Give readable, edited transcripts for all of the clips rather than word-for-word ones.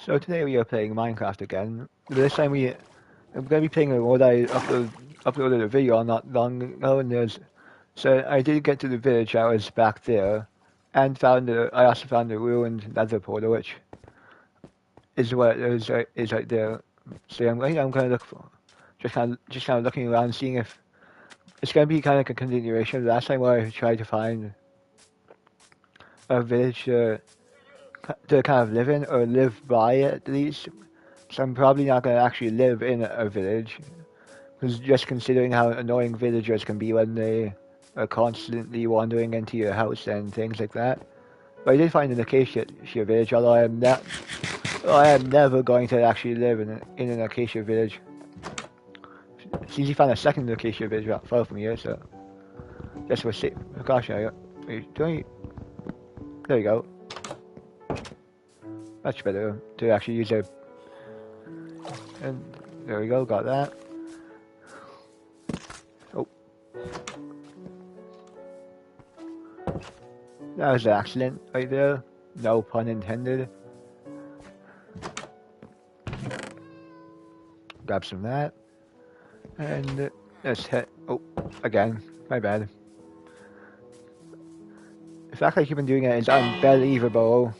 So today we are playing Minecraft again. This time I'm going to be playing a mod I uploaded a video on not long ago, and so I did get to the village I was back there, and I also found a ruined nether portal, which is what is right there. So I'm kind of just kind of looking around, seeing if it's going to be kind of like a continuation of last time where I tried to find a village to kind of live in or live by at least. So I'm probably not going to actually live in a village, because just considering how annoying villagers can be when they are constantly wandering into your house and things like that. But I did find an acacia village, although I am never going to actually live in an acacia village. Since you found a second acacia village not far from here, so just for safe precaution, there you go. Much better to actually use a. And there we go, got that. Oh. That was an accident right there. No pun intended. Grab some of that. And let's hit. Oh, again. My bad. The fact that I keep on doing it is unbelievable.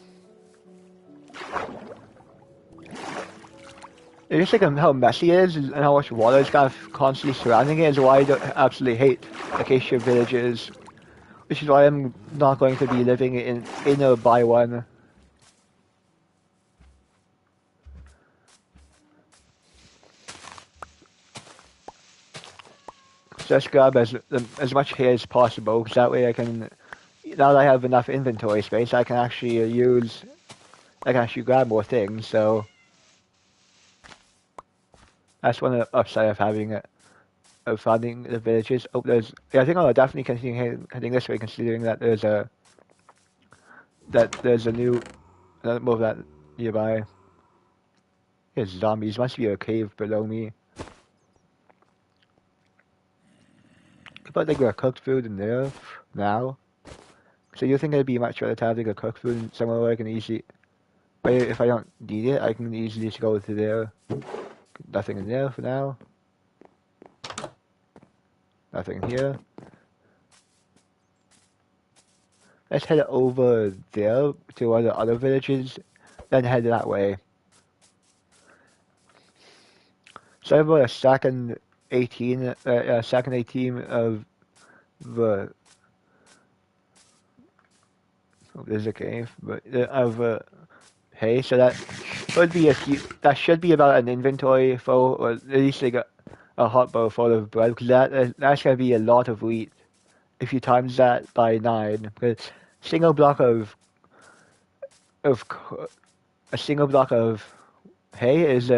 It's just like how messy it is and how much water is kind of constantly surrounding it is why I absolutely hate acacia villages. Which is why I'm not going to be living in or by one. So let's grab as much hair as possible, because that way I can, now that I have enough inventory space, I can actually grab more things. So that's one of the upside of finding the villages. Oh, I think I'll definitely continue heading this way, considering that there's another more of that nearby. There's zombies. Must be a cave below me. But they got cooked food in there now. So you think it'd be much better to have like a cooked food somewhere where I can easily, but if I don't need it, I can easily just go to there. Nothing in there for now. Nothing here. Let's head over there to one of the other villages, then head that way. So I have about a second 18 of the. Oh, there's a cave, but of hay. So that would be that should be about an inventory full, or at least like a hot bowl full of bread, because that's gonna be a lot of wheat if you times that by 9. Because single block of a single block of hay is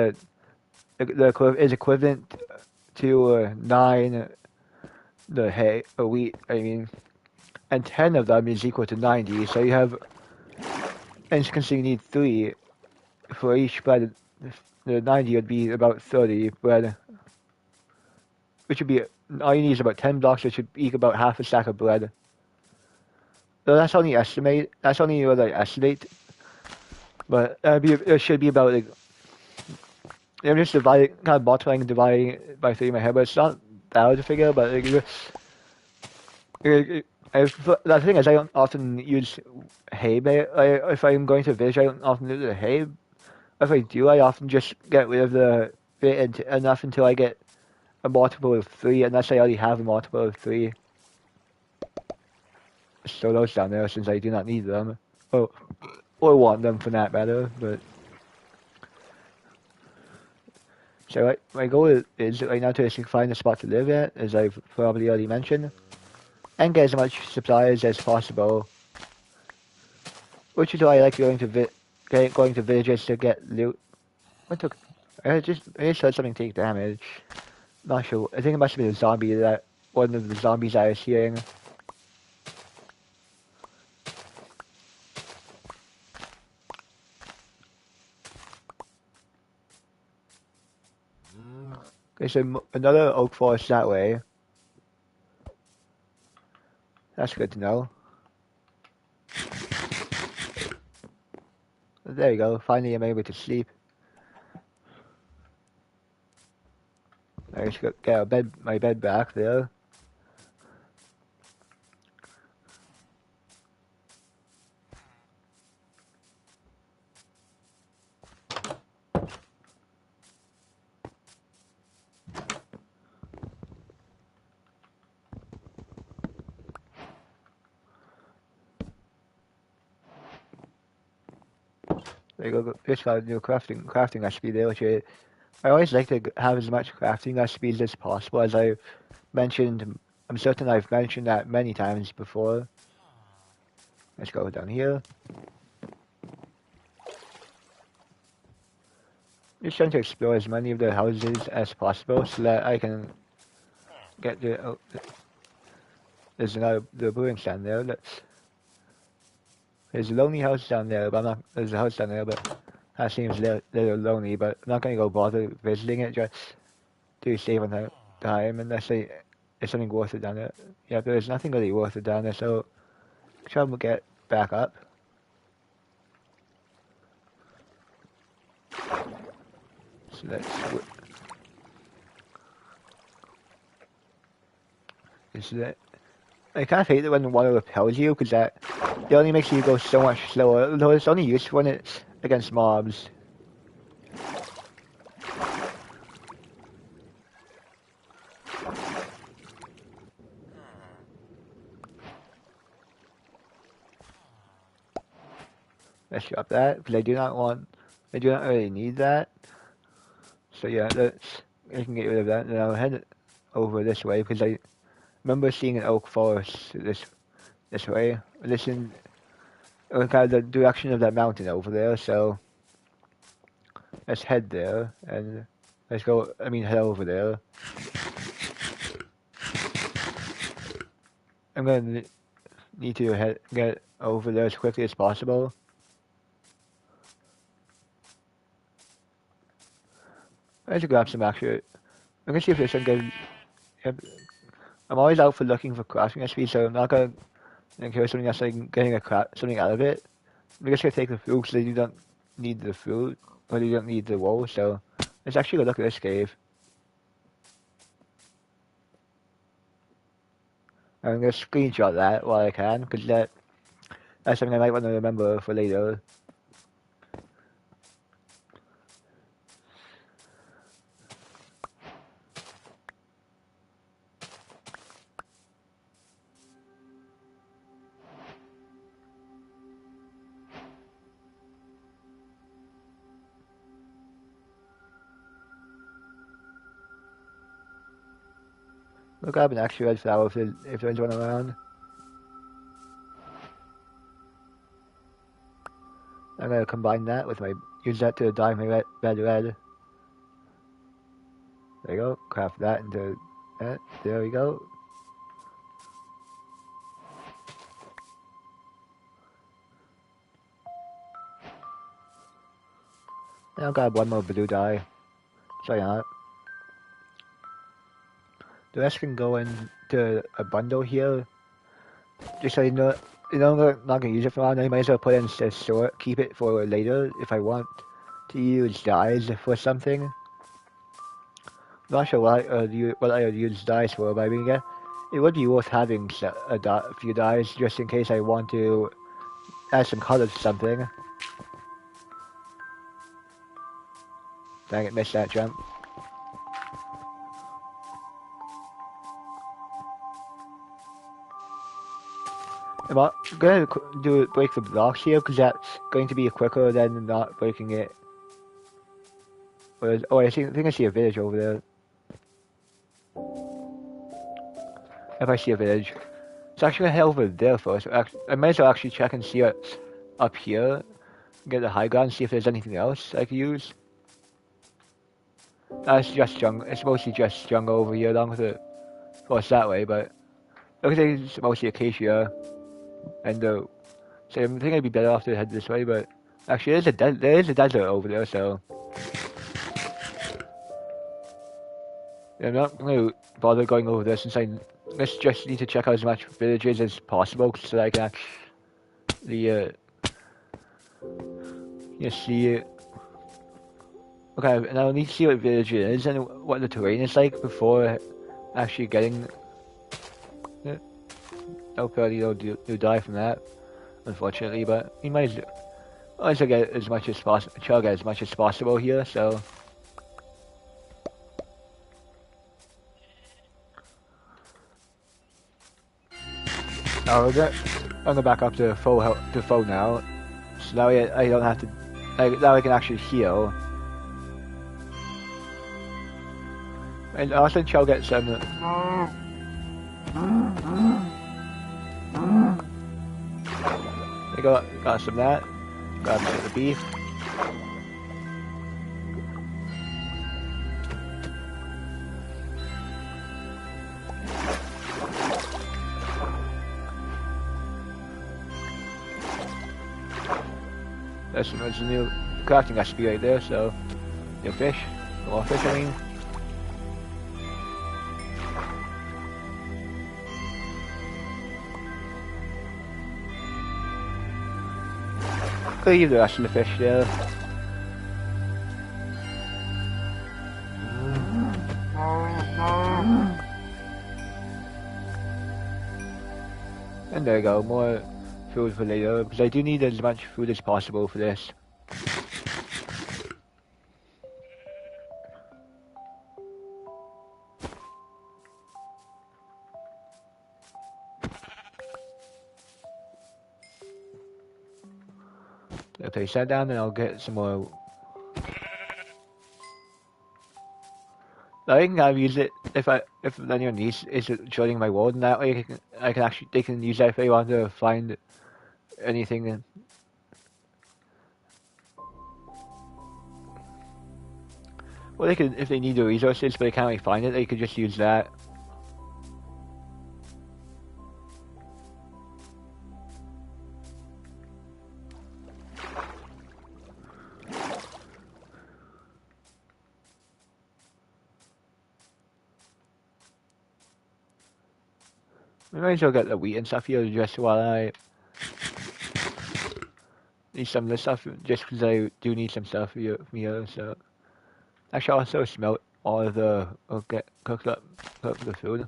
equivalent to 9 the hay or wheat. I mean, and 10 of them is equal to 90. So you have, and since you need 3 for each bread, the 90 would be about 30 bread, which would be all you need is about 10 blocks, which would equal about half a stack of bread. So that's only estimate. That's only what I estimate. But it should be about like, I'm just kind of multiplying and dividing by 3 in my head, but it's not that hard to figure. But like, the thing is, I don't often use hay. If I'm going to a village, I don't often use the hay. If I do, I often just get rid of the bit enough until I get a multiple of 3, unless I already have a multiple of 3. Throw those down there since I do not need them. Or want them for that matter, but. So my goal is right now to find a spot to live at, as I've probably already mentioned, and get as much supplies as possible. Which is why I like going to villages to get loot. I just heard something take damage. Not sure. I think it must have been a zombie one of the zombies I was hearing. Okay, so another oak forest that way. That's good to know. there you go. Finally, I'm able to sleep. I just get my bed back there. There you go. Just got a new crafting recipe there, which I always like to have as much crafting recipes as possible. As I mentioned, I'm certain I've mentioned that many times before. Let's go down here. Just trying to explore as many of the houses as possible so that I can get the. Oh, there's the brewing stand there. There's a lonely house down there, but I'm not. There's a house down there, but that seems a little lonely. But I'm not gonna go bother visiting it just to save on time unless there's something worth it down there. Yeah, there's nothing really worth it down there, so try to get back up. So let's. Is that? I kind of hate it when the water repels you, because that it only makes you go so much slower, though it's only useful when it's against mobs. Let's drop that, because I do not really need that. So yeah, I can get rid of that, and I'll head over this way, because I remember seeing an oak forest this way. Listen, kind of the direction of that mountain over there, so let's head there, and head over there. I'm gonna need to get over there as quickly as possible. Let's grab some extra. I'm gonna see if there's some good. I'm always out for looking for crafting recipes, so I'm not gonna hear something that's like getting something out of it. I'm just gonna take the fruit because you don't need the fruit, or you don't need the wool. So let's actually go look at this cave. I'm gonna screenshot that while I can, because that's something I might want to remember for later. We'll grab an extra red flower if there's one around. I'm gonna combine that with use that to dye my red. There you go. Craft that into that. There we go. Now I've got one more blue dye. Sorry not. The rest can go into a bundle here. Just so you know, I'm not gonna use it for now. I might as well put it in the store, keep it for later if I want to use dyes for something. Not sure what I would use dyes for, but I mean, yeah, it would be worth having a few dyes just in case I want to add some color to something. Dang it, missed that jump. I'm going to break the blocks here because that's going to be quicker than not breaking it. Oh, I think I see a village over there. If I see a village. It's actually going to head over there first. I might as well actually check and see it up here. Get the high ground, see if there's anything else I could use. It's just jungle. It's mostly just jungle over here along with it. Well, it's that way, but looks like it's mostly acacia. And so I think it'd be better off to head this way, but actually there is a desert over there, so yeah, I'm not going to bother going over there since I just need to check out as much villages as possible so that I can actually You see it. Okay, now I need to see what village it is and what the terrain is like before actually getting it. No, probably you'll die from that, unfortunately, but you might as well get as much as possible, try to get as much as possible here, so. Now I'm gonna back up to full health, to full now, so now I don't have to, now I can actually heal. And also try to get some. I got some of that. Got some of the beef. There's a new crafting recipe right there, so new fish. More fish, I mean. Leave the rest of the fish there. And there you go, more food for later, because I do need as much food as possible for this. I'll place that down and I'll get some more. I think I've used it if anyone needs is joining my world, and that way I can actually they can use that if they want to find anything. Well, they could if they need the resources, but they can't really find it. They could just use that. We might as well get the wheat and stuff here just while I need some of this stuff, just because I do need some stuff here, from here. So actually, I'll also smelt all of the or get cooked the food.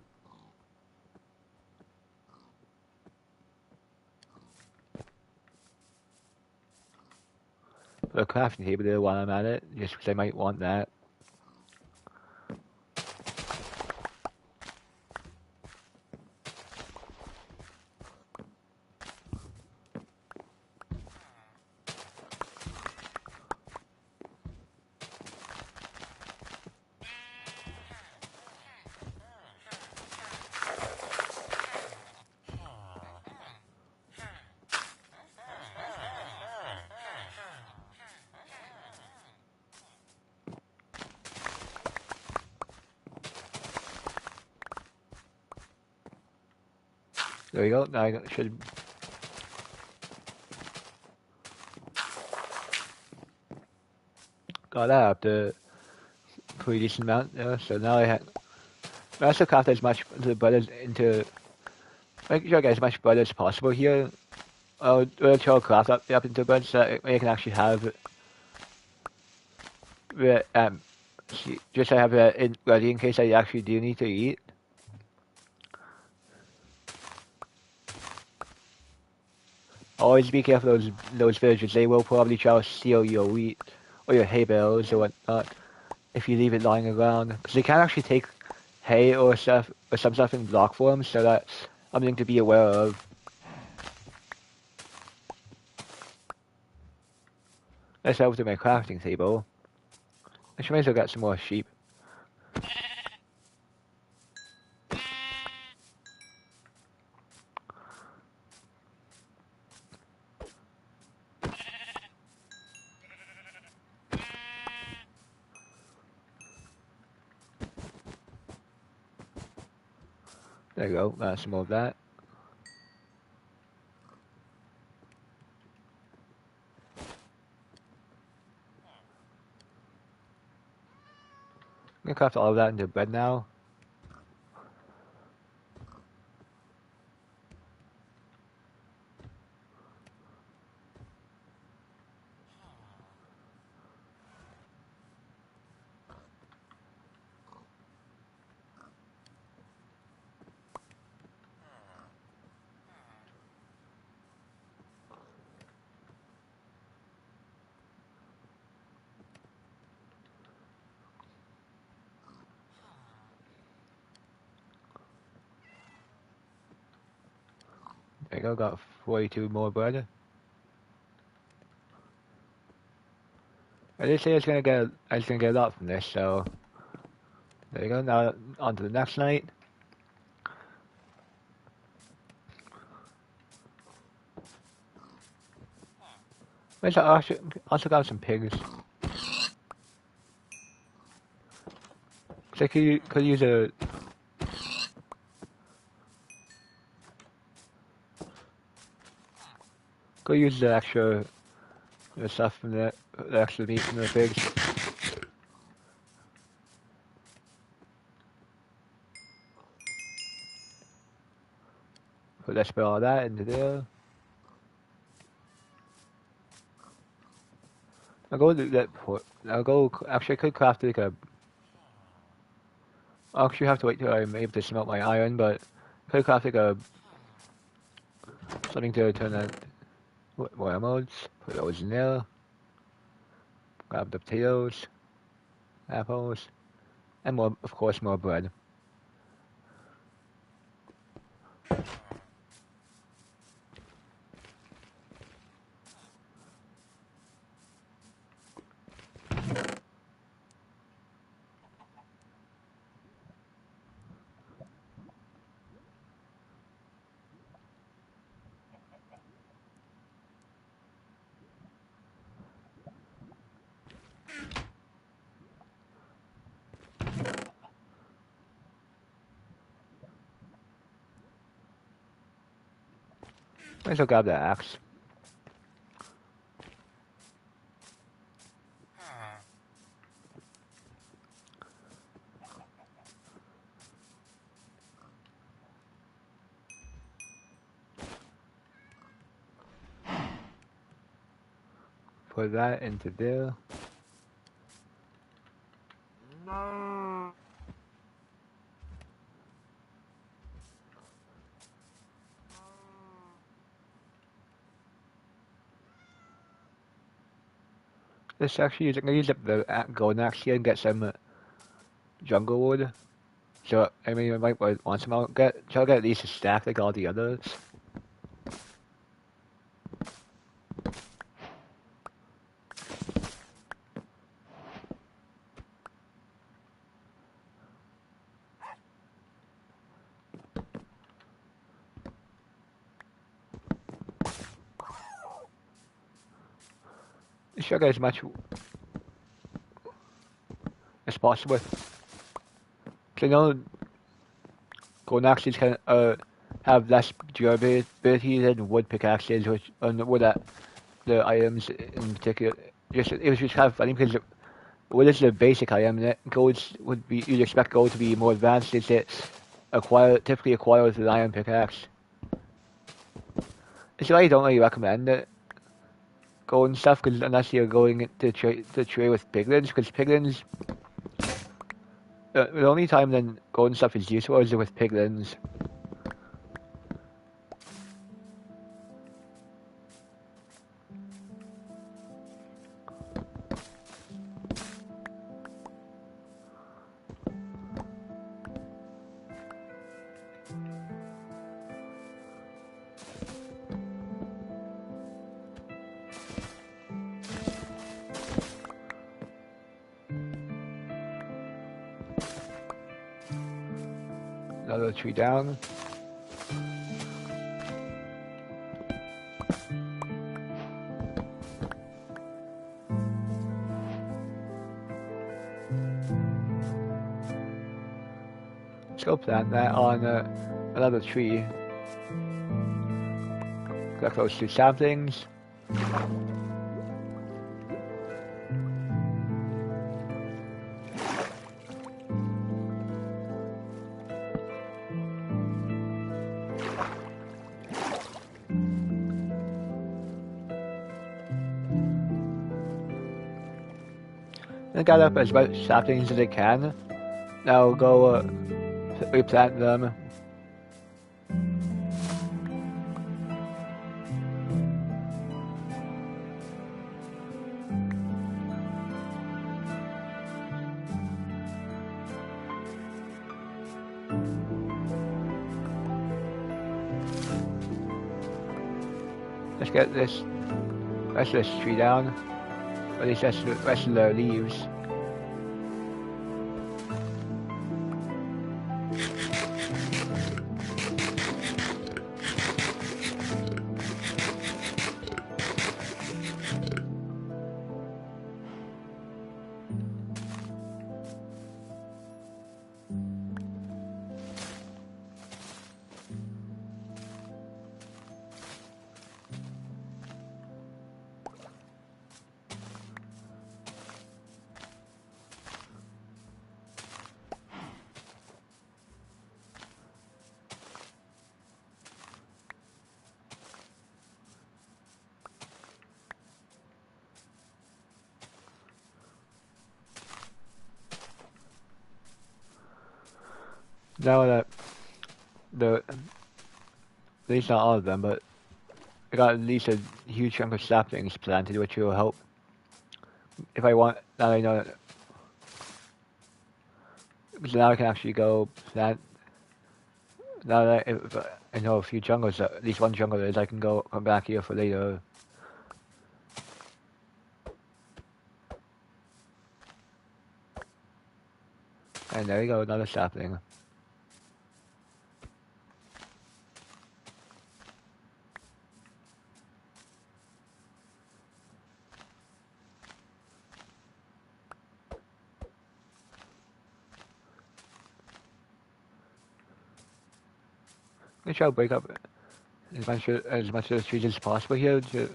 Put a crafting table there while I'm at it, just because I might want that. There we go. Now I should. Got that up to a pretty decent amount there. So now I also craft as much of the bread into. Make sure I get as much bread as possible here. I'll try to craft up into bread so that I can actually have it, just so I have it ready in case I actually do need to eat. Always be careful of those villagers. They will probably try to steal your wheat or your hay bales or whatnot if you leave it lying around. Because they can actually take hay or stuff or some stuff in block form, so that's something to be aware of. Let's head over to my crafting table. I should might as well get some more sheep. There you go, some more of that. I'm gonna craft all of that into bread now. you go, got 42 more bread. I did say I was gonna get a lot from this, so there you go. Now on to the next night. Where's that? Also got some pigs. So could use a the extra the stuff from the extra meat from the pigs. So let's put all that into there. I'll go do that. I'll go. Actually, I could craft like a. I'll actually have to wait till I'm able to smelt my iron, but I could craft like a something to turn that more emeralds. Put those in there. Grab the potatoes, apples, and more, of course, more bread. Might as well grab that axe. Put that into there. Let's actually use up the golden axe here and get some jungle wood. So I mean, I might want some. Try to get at least a stack like all the others. Try to get as much as possible. So I know golden axes can have less durability than wood pickaxes, which wood the items in particular. It was just kind of funny because wood is the basic item, and gold would be you'd expect gold to be more advanced since it typically acquires with an iron pickaxe. So I don't really recommend it. Gold and stuff, because unless you're going to trade with piglins, because piglins, the only time then gold and stuff is useful is with piglins. Another tree down. Let's go plant that on another tree. Collect those two saplings. And gather up as much saplings as I can. Now go replant them. Let's get this rest of this tree down. Or at least the rest of the leaves. Now that at least not all of them, but I got at least a huge chunk of saplings planted, which will help if I want. Now I know that, because now I can actually go plant. Now that if I know a few jungles, at least one jungle is, I can come back here for later. And there we go, another sapling. I'm gonna try to break up as much of the trees as possible here. You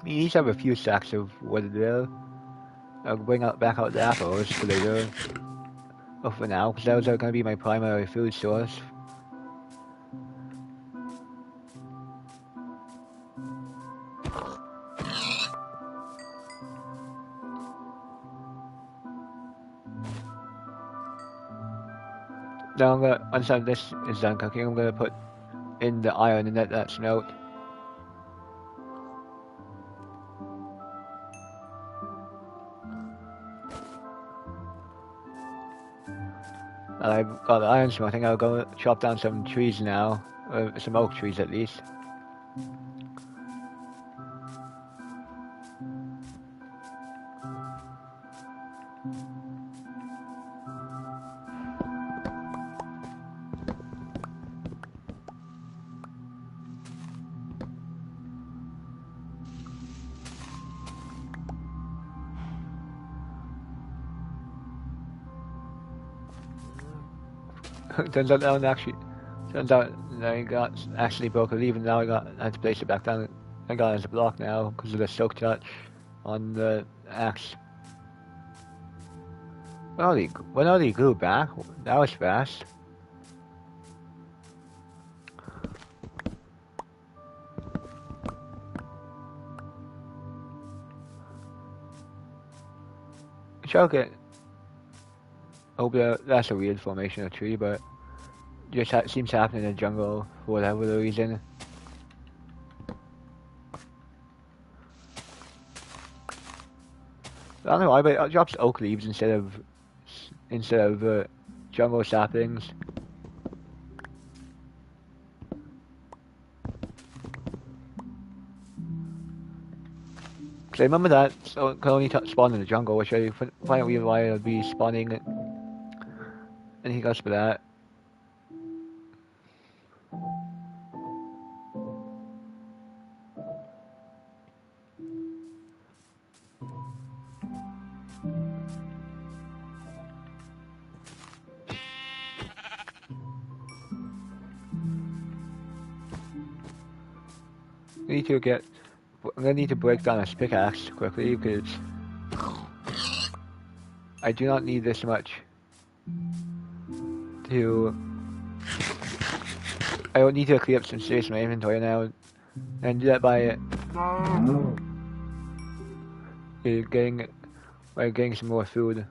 each have a few stacks of wood there. I'll back out the apples for later. Or for now, because those are going to be my primary food source. Now once this is done cooking, I'm gonna put in the iron and let that smelt. I've got the iron smelting. I'll go chop down some trees now, some oak trees at least. Turns out I got actually broke a leaf, and now I had to place it back down. I got it as a block now because of the silk touch on the axe. When are they grew back? That was fast. Choke it. Oh, that's a weird formation of tree, but just seems to happen in the jungle for whatever the reason. I don't know why, but it drops oak leaves instead of jungle saplings. Because I remember that can only spawn in the jungle, which I find weird why it would be spawning anything else but that. I'm gonna need to break down this pickaxe quickly because I do not need this much I don't need to clear up some space in my inventory now and do that by getting some more food.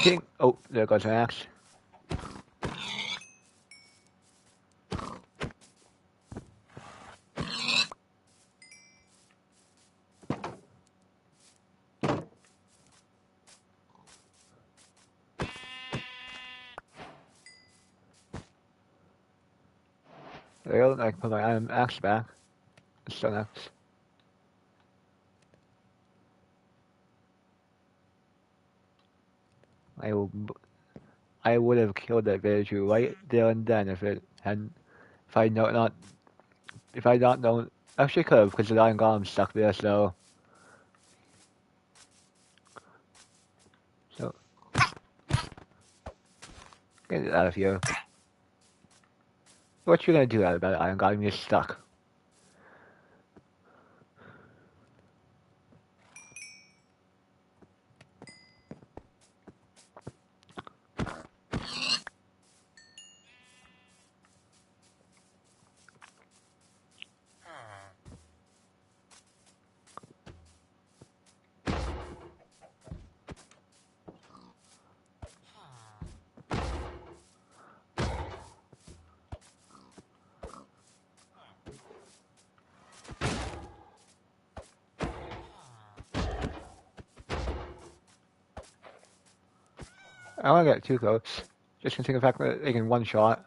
King. Oh, there goes an axe. There you go. I can put my axe back. It's still an axe. I will. I would have killed that villager right there and then if it hadn't. If I not. If I not known. Actually, could have because the iron golem stuck there. So get it out of here. What you gonna do about it, iron golem? You're stuck. I don't want to get too close. Just considering the fact that they can one shot.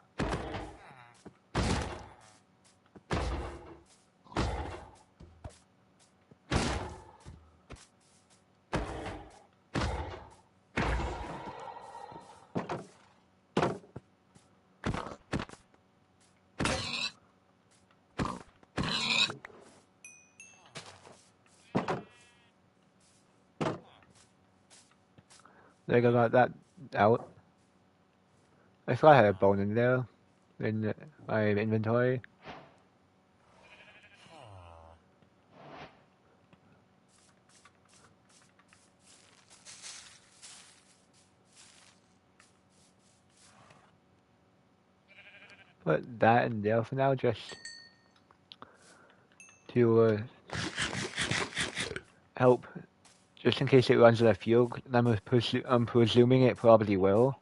They got that out. I thought I had a bone in there in my inventory. Put that in there for now, just to help, just in case it runs out of fuel. I'm presuming it probably will.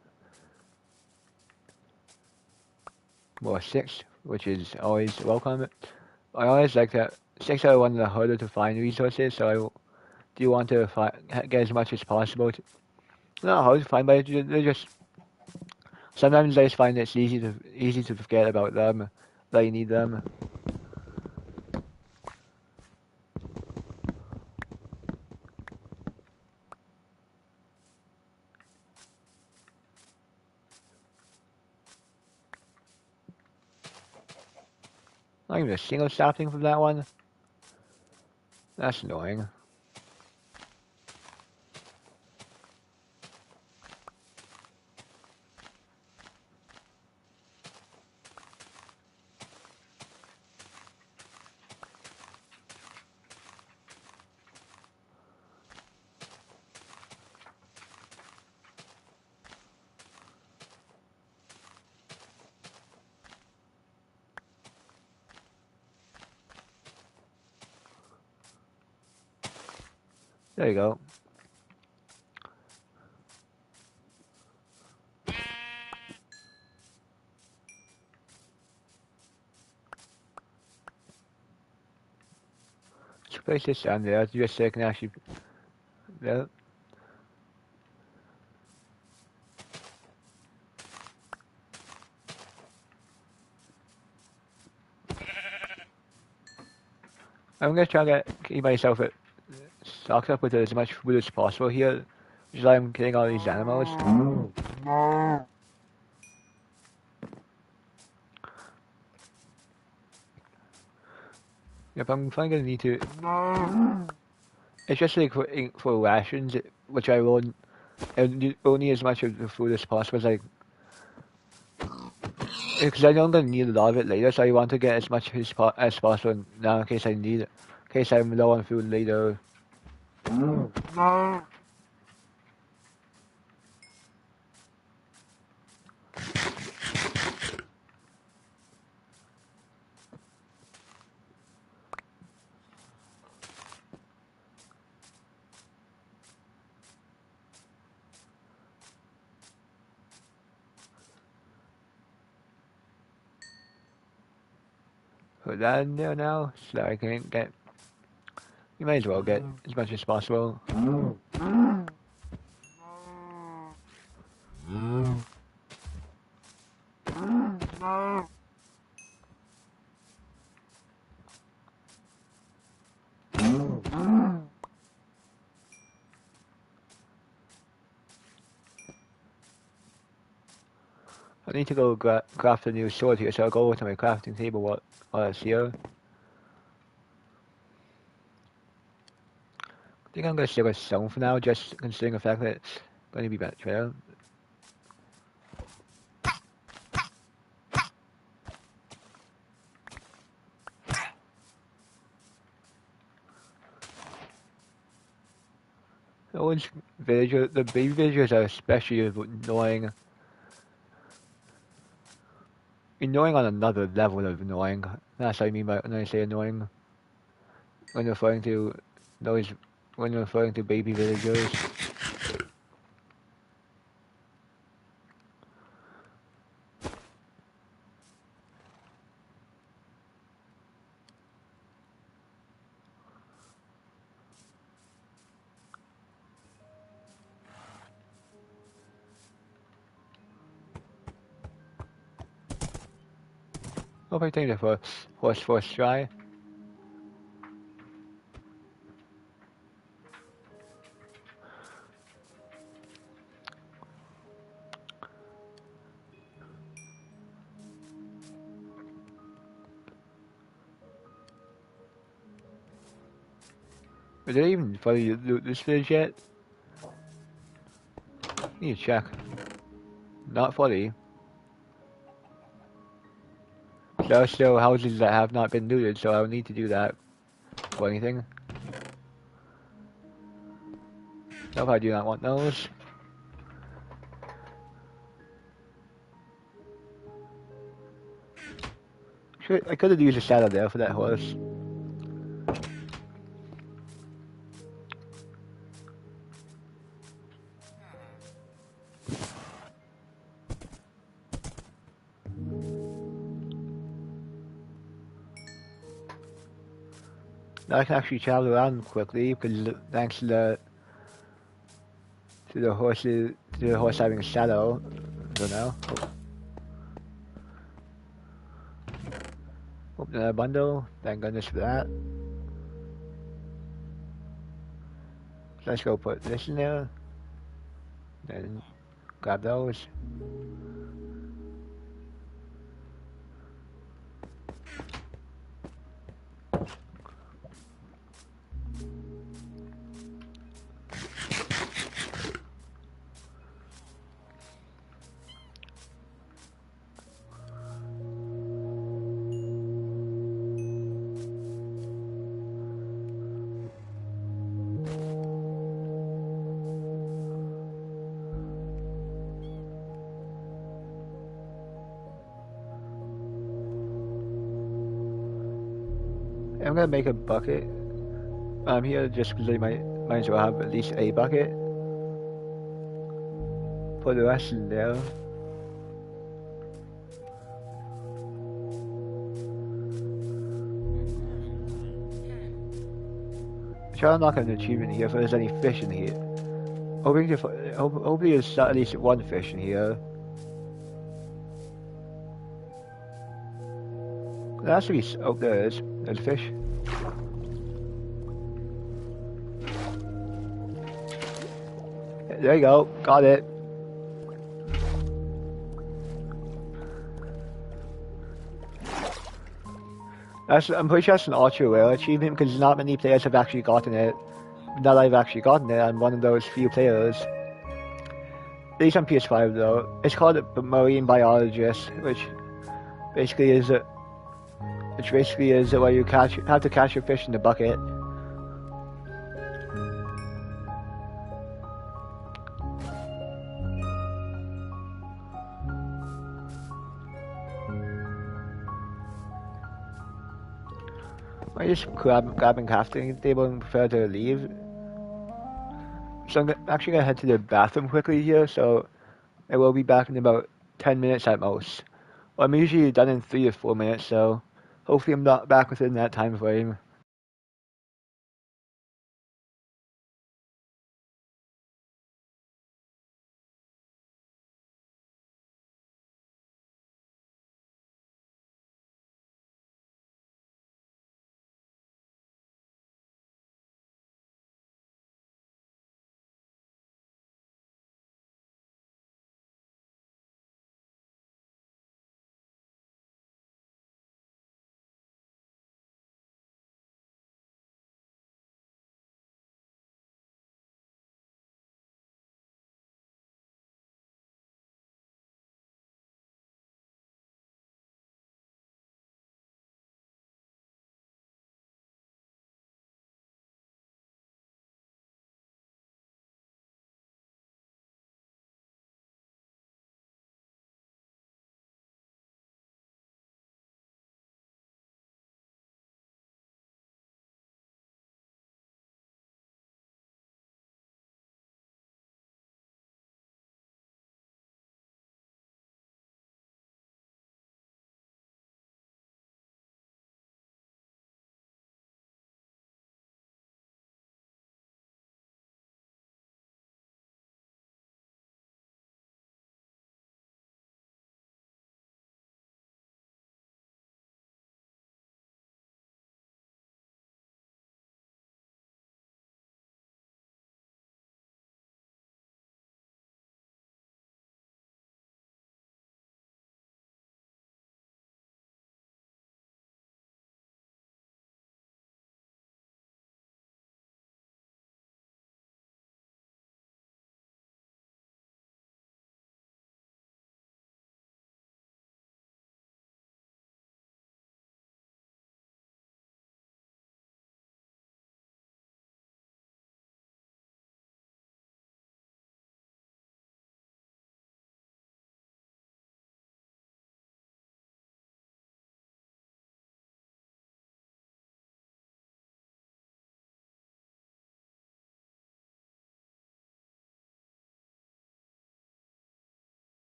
More 6, which is always welcome. I always like that. 6 are one of the harder to find resources, so I do want to get as much as possible. Not hard to find, but they're just sometimes I just find it's easy to forget about them, that you need them. Not even a single sapling from that one. That's annoying. There you go. Let's place this down there just so I can actually. There. I'm gonna try to keep myself stocked up with as much food as possible here, which is why I'm killing all these animals. Yep, I'm finally gonna need to. It's just like for rations, which I won't. I will need as much of the food as possible as because I know I'm gonna need a lot of it later, so I want to get as much as possible now in case I need it, in case I'm low on food later. put that in there now so that I can get. You may as well get as much as possible. I need to go craft a new sword here, so I'll go over to my crafting table while it's here. I think I'm going to stick with stone for now, just considering the fact that it's going to be better. Those villagers, the baby villagers are especially annoying. Annoying on another level of annoying. That's what I mean by when I say annoying. When referring to those, when referring to baby villagers. Hope I take the first try. Did they even fully loot this village yet? Need to check. Not fully. There are still houses that have not been looted, so I'll need to do that for anything. Nope, I do not want those. I could have used a shadow there for that horse. Now I can actually travel around quickly because thanks to the horse having a shadow. I don't know. Open a bundle. Thank goodness for that. Let's go put this in there. Then grab those. I'm gonna make a bucket. I'm here just because I might as well have at least a bucket. Put the rest in there. Try to unlock an achievement here if there's any fish in here. Hopefully there's at least one fish in here. There has to be. Oh, there is. There's a fish. There you go. Got it. I'm pretty sure that's an ultra rare achievement because not many players have actually gotten it. Now I've actually gotten it, I'm one of those few players. At least on PS5 though. It's called a Marine Biologist, which basically is where you have to catch your fish in the bucket. I just grabbing crafting table and prefer to leave. So I'm actually gonna head to the bathroom quickly here, so I will be back in about 10 minutes at most. Well, I'm usually done in 3 to 4 minutes, so hopefully I'm not back within that time frame.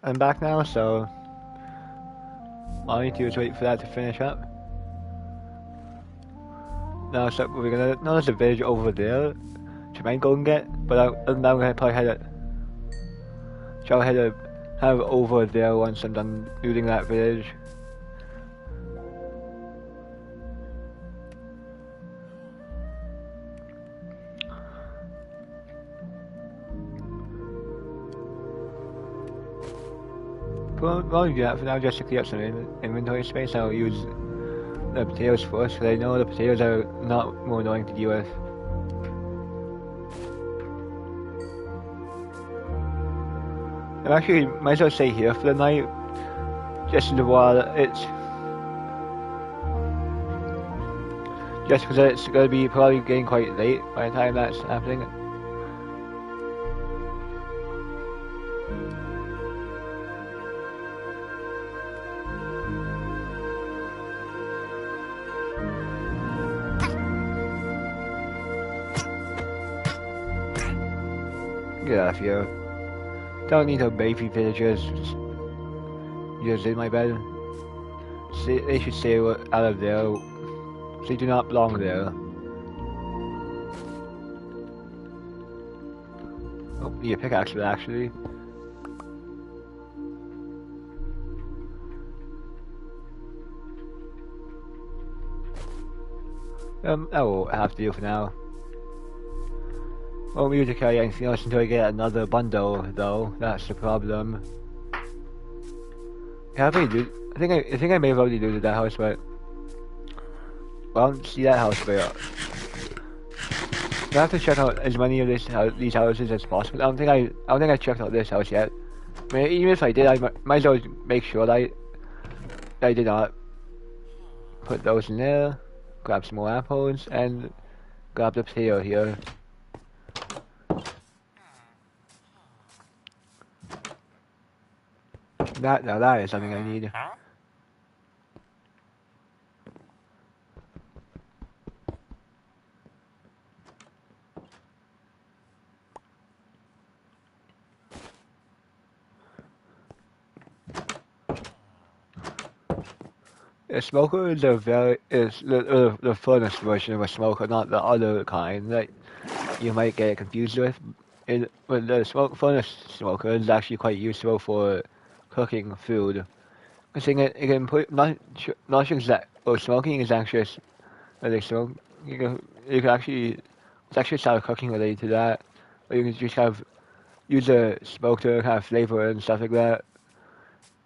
I'm back now, so all I need to do is wait for that to finish up. Now, so we're gonna notice a village over there, which I might go and get, but I'm gonna probably try to have over there once I'm done looting that village. Well, yeah, for now, just to clear up some inventory space, I'll use the potatoes first, because I know the potatoes are not more annoying to deal with. I actually might as well stay here for the night, just in the while just because it's going to be probably getting quite late by the time that's happening. Get out of here. Don't need no baby villagers just in my bed. They should stay out of there. They do not belong there. Oh, need a pickaxe for that, actually. That will have to do for now. Won't be able to carry anything else until I get another bundle, though. That's the problem. Yeah, I think I may have already looted that house, but I don't see that house, but I have to check out as many of these houses as possible. I don't think I checked out this house yet. I mean, even if I did, I might as well make sure that I did not put those in there. Grab some more apples and grab the potato here. That is something I need. A smoker is the furnace version of a smoker, not the other kind that you might get confused with. But the furnace smoker is actually quite useful for cooking food. Because it can put not just that smoking is actually smoke. You can actually it's actually start cooking related to that. Or you can just kind of use the smoke to kind of flavor and stuff like that.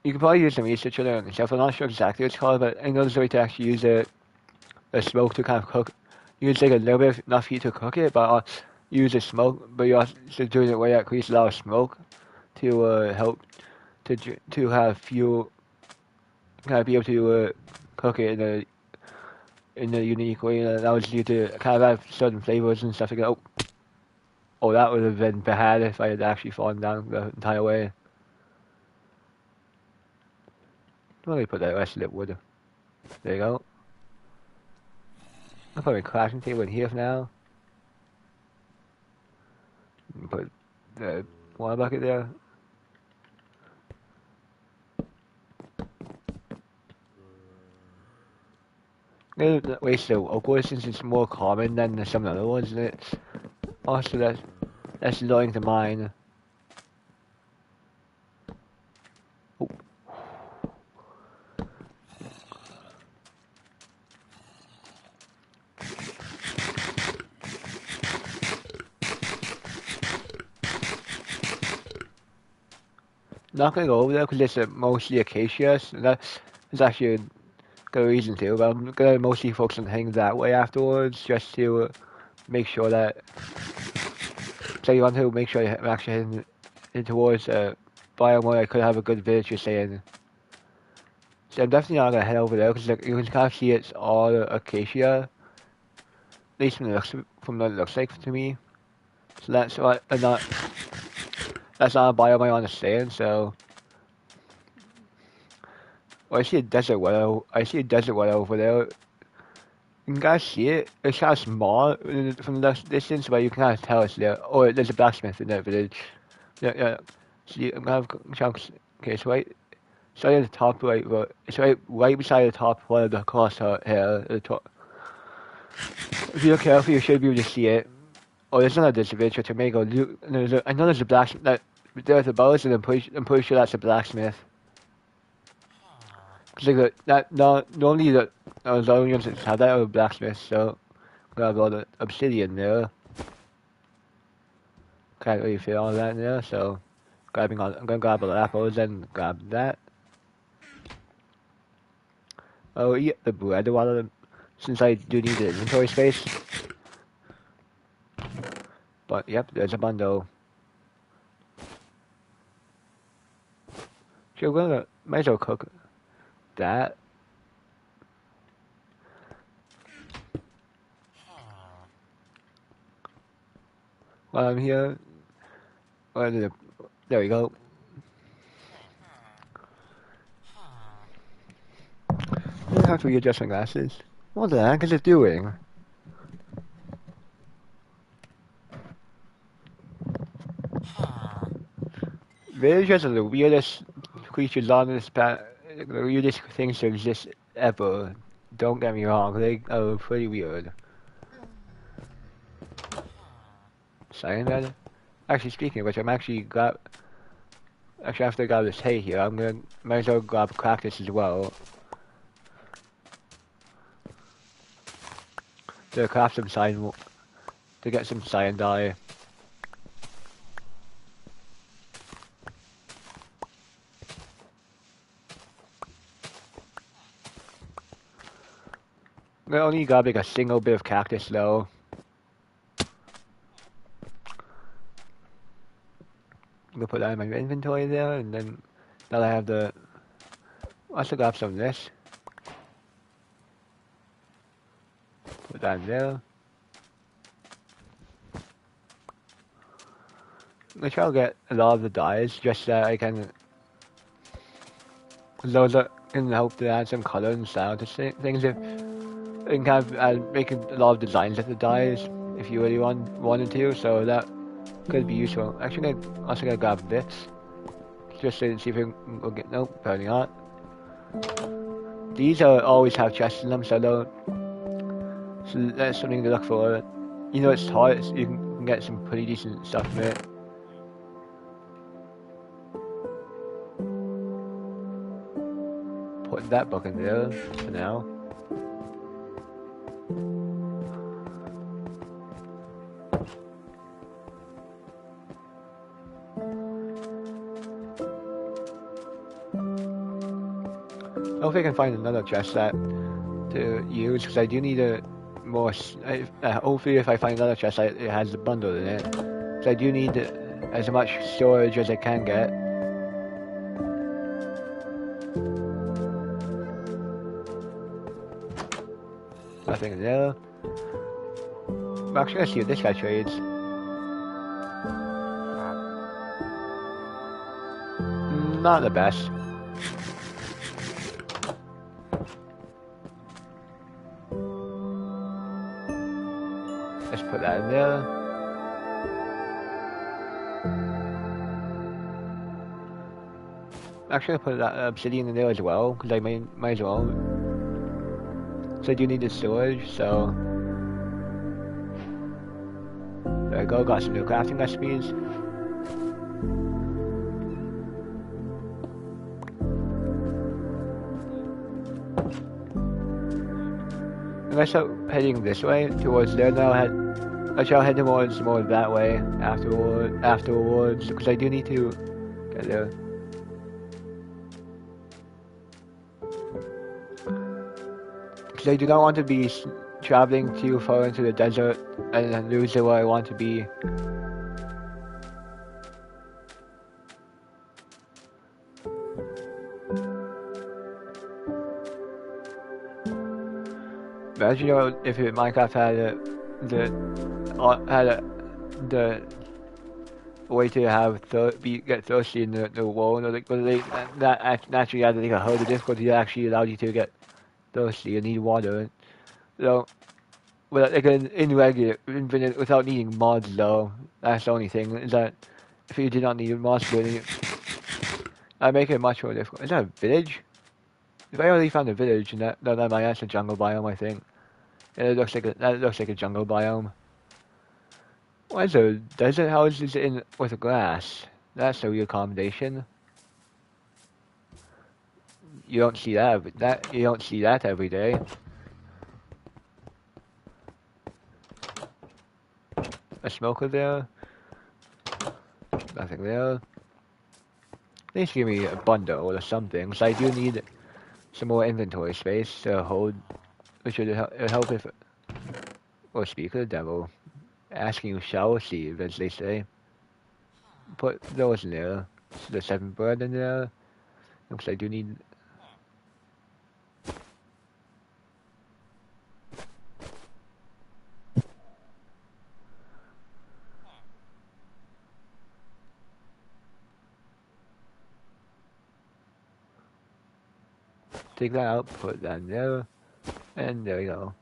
You can probably use some research on it yourself. I'm not sure exactly what it's called, but I know there's a way to actually use the smoke to kind of cook. You can take a little bit enough heat to cook it, but use the smoke. But you're also doing it where that creates a lot of smoke to help to have fuel, kind of be able to cook it in a unique way that allows you to kind of have certain flavors and stuff like that. Oh, that would have been bad if I had actually fallen down the entire way. Let me put that rest of the wood. There you go. I'll put my crafting table in here for now. Put the water bucket there. Waste of oak wood since it's more common than some of the other ones, and it's also that's annoying to mine. Oh. Not gonna go over there because it's mostly acacias, and that's actually a good reason to. But I'm gonna mostly focus on heading that way afterwards, just to make sure that. So you want to make sure I'm actually heading towards a biome where I could have a good village to stay in. So I'm definitely not gonna head over there because you can kind of see it's all acacia, at least from what it looks like to me. So that's what that's not a biome I want to stay in. So I see a desert well. I see a desert well over there. You can kind of see it. It's kind of small from the distance, but you can kind of tell it's there. Oh, there's a blacksmith in that village. Yeah. See, I'm kind of chunks. Okay, so right at the top right, but it's right beside the top one of the crosshair here. At the top. If you look carefully, you should be able to see it. Oh, there's another village which I may go loot. I know there's a blacksmith. There's a bows, and I'm pretty sure that's a blacksmith. Cause normally the Zonians have that other blacksmith, so grab all the obsidian there. Can't really fit all that in there, so I'm gonna grab all the apples and grab that. I'll eat the bread while since I do need the inventory space. But yep, there's a bundle. So we're gonna might as well cook that. While I'm here, there we go. I have to readjust my glasses. What the heck is it doing? Villagers are the weirdest creatures on this planet. The weirdest things to exist ever. Don't get me wrong, they are pretty weird. Cyanide? Actually, speaking of which, actually, after I grab this hay here, might as well grab cactus as well. To craft some cyan, to get some cyan dye. I only got like a single bit of cactus though. I'm gonna put that in my inventory there, and then now I have the. I also grab some of this. Put that in there. I'm gonna try to get a lot of the dyes just so I can. Those that can help to add some color and style to things. If you can kind of make a lot of designs of the dyes if you really wanted to, so that could be useful. Actually, I'm also gonna grab bits just to see if we can get. Nope, apparently not. These always have chests in them, so that's something to look for. You know, it's hard. You can get some pretty decent stuff from it. Put that book in there for now. Hopefully I can find another chest set to use, because I do need a more. Hopefully, if I find another chest set, it has the bundle in it. So I do need as much storage as I can get. Nothing there. I'm actually gonna see what this guy trades. Not the best. Let's put that in there. I'm actually gonna put that obsidian in there as well, because I might as well. So I do need the storage, so there we go, got some new crafting recipes. And I start heading this way towards there now. I shall head towards more that way afterwards, because I do need to get there. Because I do not want to be traveling too far into the desert and lose where I want to be. Imagine if Minecraft had the way to have get thirsty in the world, or like, that naturally added like a harder difficulty that actually allowed you to get thirsty and need water. So, without like infinite, without needing mods though, that's the only thing, is that if you did not need mods, I'd make it much more difficult. Is that a village? If I already found a village, and that might that's a jungle biome, I think. Yeah, that looks like a jungle biome. Why is there a desert house is in with grass? That's a weird combination. You don't see that every day. A smoker there. Nothing there. Please give me a bundle or something, because I do need some more inventory space to hold, which would help if. Or speak of the devil, asking you shall receive, as they say. Put those in there. The 7 bird in there. Looks like I do need. Take that out, put that in there, and there you go.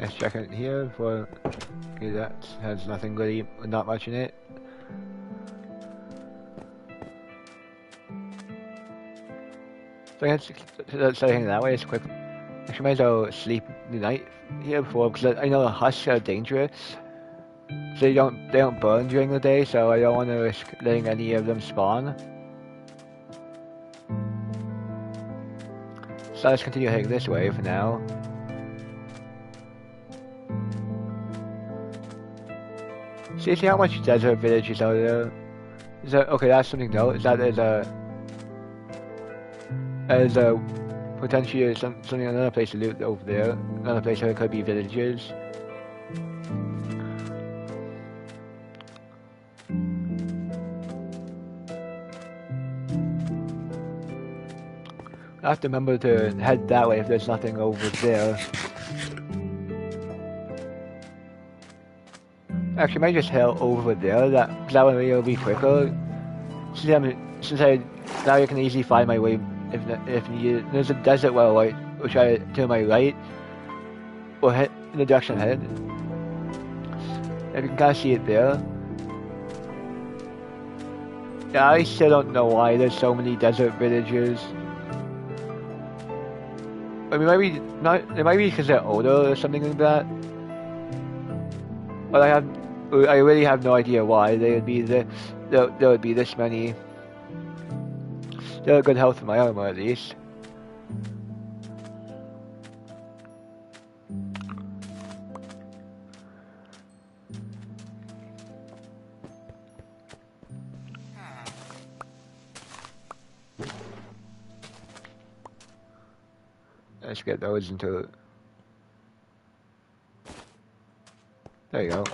Let's check it here for. Okay, that has nothing really, not much in it. So I guess starting that way is quick. Actually, might as well sleep the night here before, because I know the husks are dangerous. So they don't burn during the day, so I don't want to risk letting any of them spawn. So let's continue heading this way for now. See how much desert village is out there? Is that okay? That's something to note. Is that there's a potentially something another place to loot over there. Another place where it could be villages. I have to remember to head that way if there's nothing over there. Actually, I might just head over there. That will be quicker. Since now you can easily find my way if needed. There's a desert well right, which I to my right, or head in the direction I'm headed. If you can kind of see it there. Yeah, I still don't know why there's so many desert villages. I mean, maybe not. It might be because they're older or something like that. But I really have no idea why there would be this many. They're good health for my armor at least. Let's get those into it. There you go.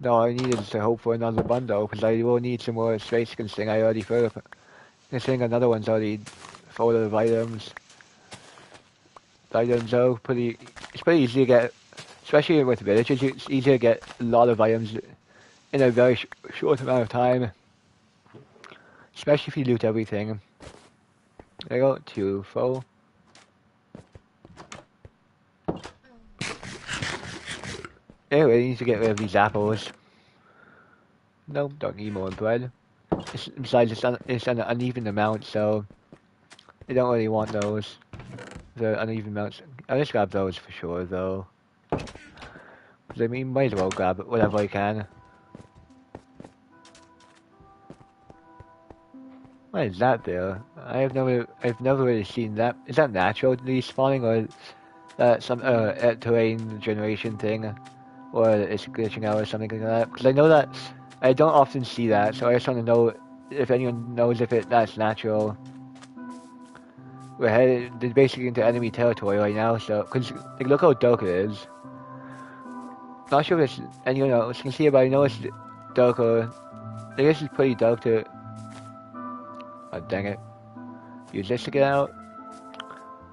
No, I needed to hope for another bundle because I will need some more space considering I already filled up. Considering another one's already full of items. The items are it's pretty easy to get, especially with villages, it's easy to get a lot of items in a very short amount of time. Especially if you loot everything. There you go, 2 full. Anyway, I need to get rid of these apples. No, don't need more bread. Besides, it's an uneven amount, so I don't really want those. The uneven amounts. I'll just grab those for sure, though. Because I mean, might as well grab whatever I can. What is that there? I've never really seen that. Is that naturally spawning or some terrain generation thing, or it's glitching out or something like that? Because I know that I don't often see that, so I just want to know if anyone knows if that's natural. We're headed basically into enemy territory right now, so because like, look how dark it is. Not sure if it's anyone else can see it, but I know it's darker. I guess it's pretty dark to. Oh, dang it. Use this to get out.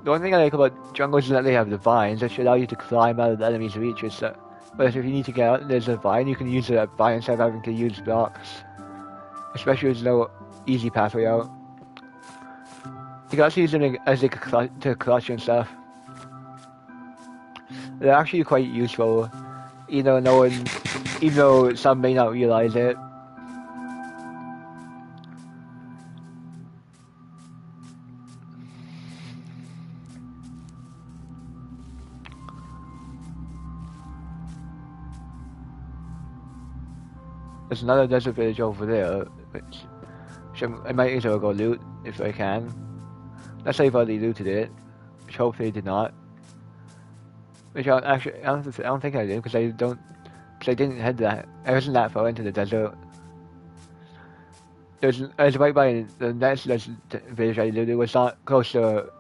The one thing I like about jungles is that they have the vines that should allow you to climb out of the enemy's reaches. So, but if you need to get out and there's a vine, you can use that vine instead of having to use blocks. Especially if there's no easy pathway out. You can also use them as to clutch and stuff. They're actually quite useful, even though some may not realize it. There's another desert village over there, which I might as well go loot if I can. Let's say I've already looted it, which hopefully I did not. Which I don't think I did because I didn't head that. I wasn't that far into the desert. I was right by the next village I looted. It was not close to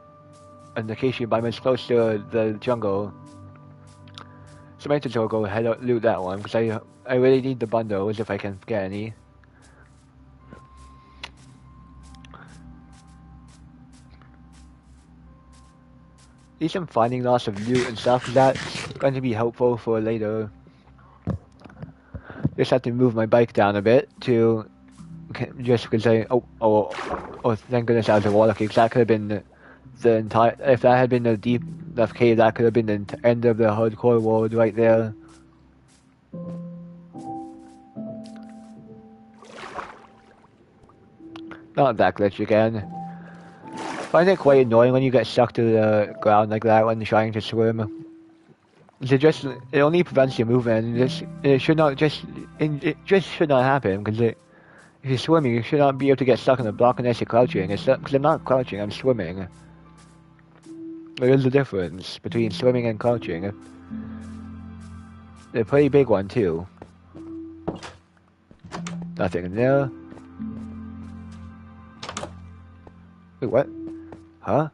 an location, but it was close to the jungle. So I might as well go ahead and loot that one because I really need the bundles if I can get any. At least I'm finding lots of loot and stuff because that's going to be helpful for later. Just have to move my bike down a bit to just because thank goodness that was a water cave. That could have been the entire. If that had been a deep enough cave, that could have been the end of the hardcore world right there. Not that glitch again. I find it quite annoying when you get stuck to the ground like that when you're trying to swim. It only prevents your movement. It should not just happen because if you're swimming, you should not be able to get stuck on a block unless you're crouching. Because I'm not crouching, I'm swimming. There is a difference between swimming and crouching. They're a pretty big one too. Nothing in there. Wait, what? Huh?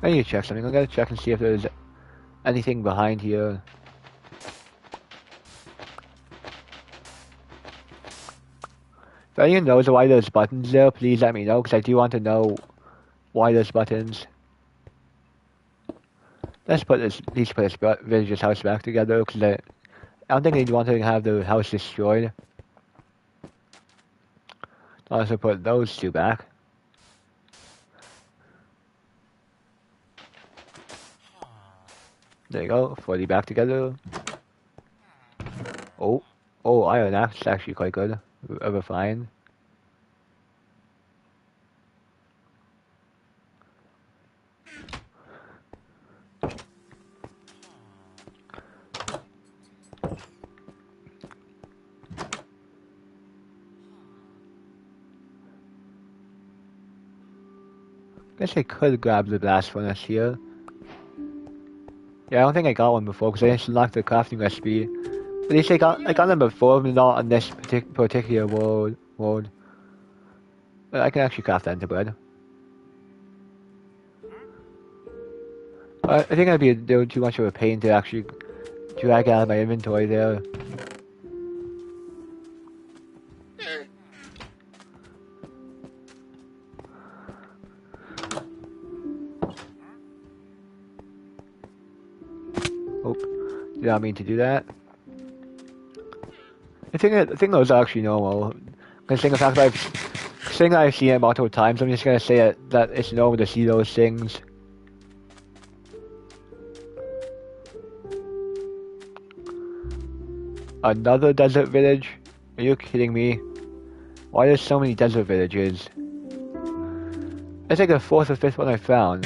I need to check something. I gotta check and see if there's anything behind here. If anyone knows why there's buttons there, please let me know, because I do want to know why there's buttons. Let's put this village's house back together, because I don't think they'd want to have the house destroyed. I'll also put those two back. There you go, 40 back together. Oh, iron axe is actually quite good. Refined. Guess I could grab the blast furnace here. Yeah, I don't think I got one before because I just unlocked the crafting recipe. At least I got them before, but not on this particular world. But I can actually craft that into bread. I think I'd be doing too much of a pain to actually drag out of my inventory there. Did not mean to do that. I think those are actually normal. Considering the fact that I've seen it multiple times, I'm just gonna say that it's normal to see those things. Another desert village? Are you kidding me? Why there's so many desert villages? It's like the fourth or fifth one I found.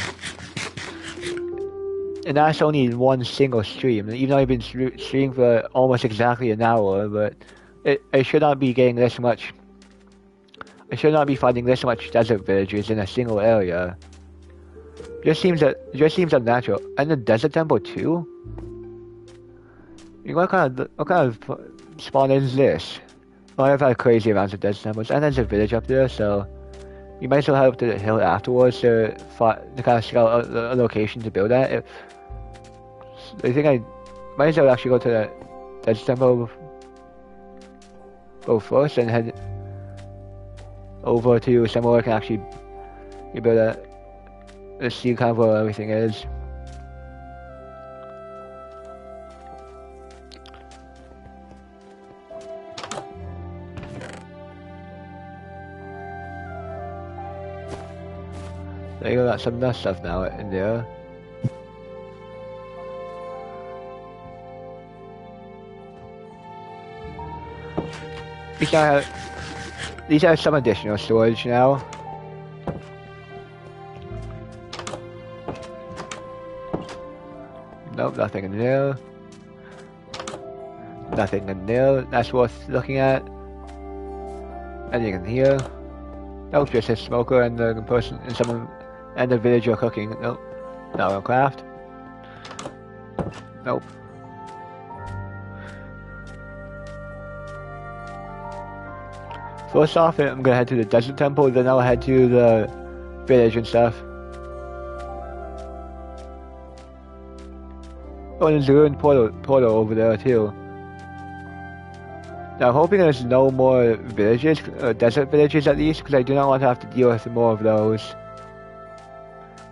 And that's only in one single stream, even though I've been streaming for almost exactly an hour, but I should not be getting this much. I should not be finding this much desert villages in a single area. Just seems unnatural. And the desert temple too? What kind of spawn is this? Well, I've had crazy amounts of desert temples, and there's a village up there, so you might as well head up to the hill afterwards to kind of scout a location to build at. I think I might as well actually go to the desert temple first and head over to somewhere I can actually build a see kind of where everything is. There you go, got some nut stuff now in there. least have some additional storage now. Nope, nothing in there. Nothing in there that's worth looking at. Anything in here? Nope, just a smoker and the person and someone and the villager cooking. Nope. No craft. Nope. First off, I'm gonna head to the desert temple, then I'll head to the village and stuff. Oh, there's a ruined portal over there too. Now I'm hoping there's no more villages, desert villages at least, because I do not want to have to deal with more of those.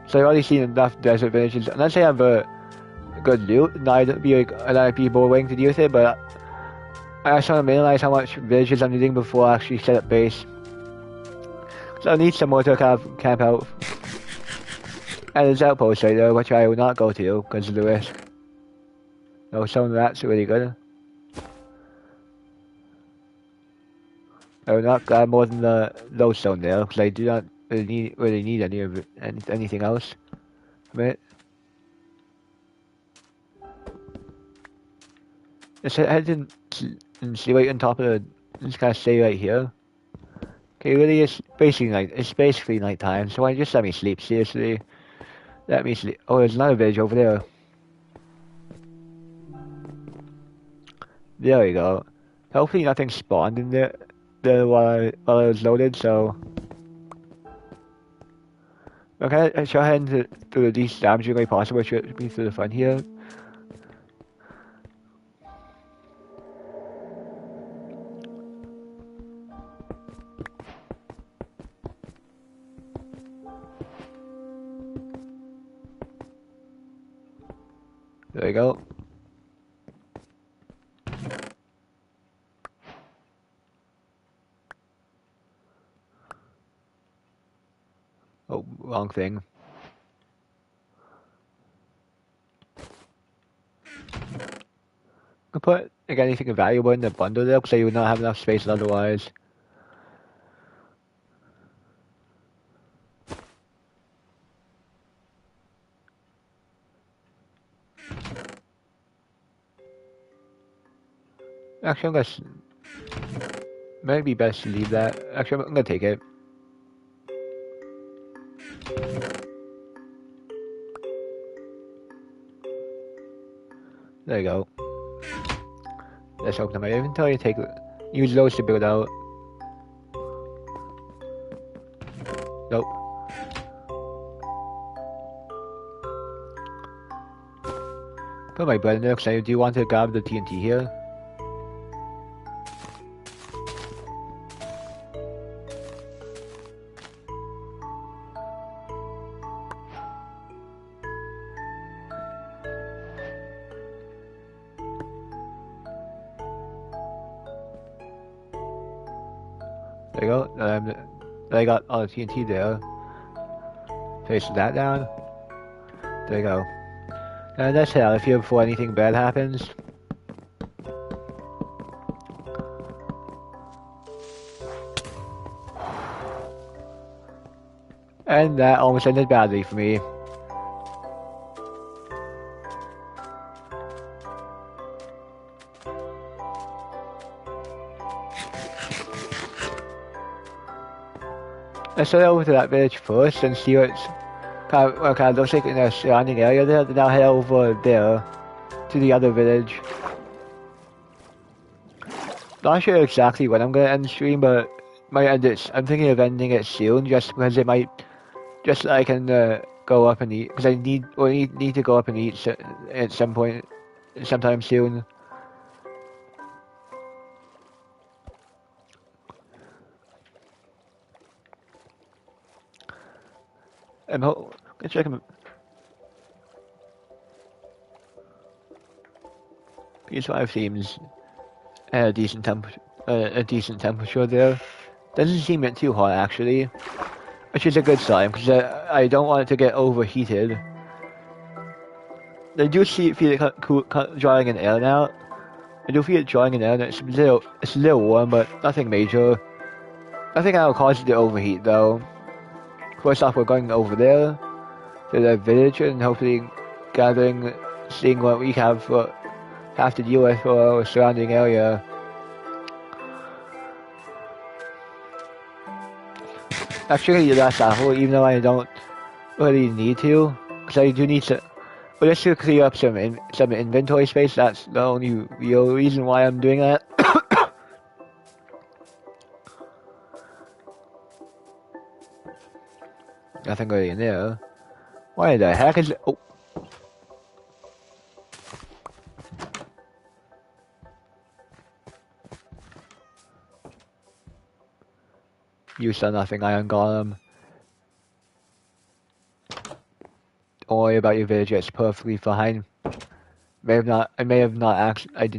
So I've already seen enough desert villages, unless they have a good loot, and I'd be like, a lot of people willing to deal with it, but I just want to minimize how much villages I'm needing before I actually set up base. So I need somewhere to kind of camp out. And there's outposts right there, which I will not go to because of the risk. No, some of that's really good. I will not grab more than the lodestone there because I do not really need any of it, anything else from it. Let's head and see right on top of the. Just kind of stay right here. Okay, really, it's basically nighttime. So why just let me sleep? Seriously, let me sleep. Oh, there's another village over there. There we go. Hopefully nothing spawned in there while I was loaded. So okay, I shall head into the least damaging way possible, which should be through the front here. There we go. Oh, wrong thing. I put like anything valuable in the bundle there because I would not have enough space otherwise. Actually, might be best to leave that. Actually, I'm gonna take it. There you go. Let's open my inventory and use those to build out. Nope. Put my bread in there because I do want to grab the TNT here. There you go. I got all the TNT there. Place that down. There you go. And let's head out of here before anything bad happens. And that almost ended badly for me. Let's head over to that village first and see what's kind of looks like in the surrounding area there. Then I'll head over there to the other village. Not sure exactly when I'm gonna end the stream, but might end it. I'm thinking of ending it soon, just because it might, just so I can go up and eat. Because I need to go up and eat at some point, sometime soon. Let's check him. PS5 seems a decent temperature there. Doesn't seem it too hot actually, which is a good sign because I don't want it to get overheated. I do feel it drawing in air now. I do feel it drawing in air. And it's a little warm, but nothing major. I think that'll cause it to overheat though. First off, we're going over there to the village and hopefully gathering, seeing what we have to deal with for our surrounding area. Actually, that's awful, even though I don't really need to, because I do need to. But just to clear up some inventory space, that's the only real reason why I'm doing that. Nothing really in there. Why the heck is it? Oh. You saw nothing, Iron Golem. Don't worry about your village, it's perfectly fine. I did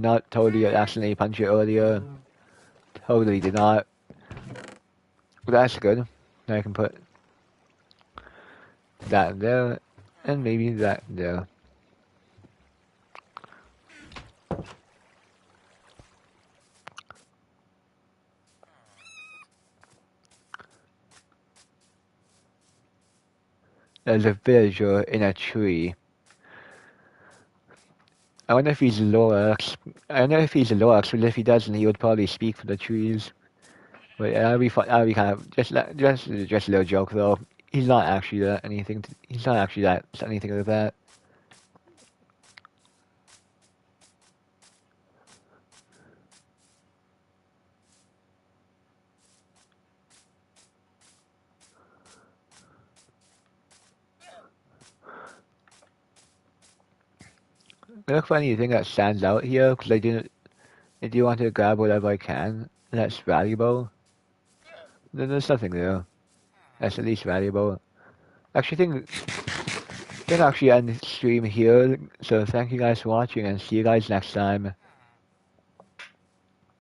not totally accidentally punch you earlier. Totally did not. But that's good. Now I can put that in there, and maybe that in there. There's a villager in a tree. I wonder if he's a Lorax. but if he doesn't, he would probably speak for the trees. But yeah, that'd be fun. That'd be kind of just a little joke though. He's not actually anything. He's not actually anything like that. The only funny thing that stands out here, because I do want to grab whatever I can that's valuable. Then there's nothing there. That's at least valuable. Actually, think actually end the stream here. So thank you guys for watching, and see you guys next time.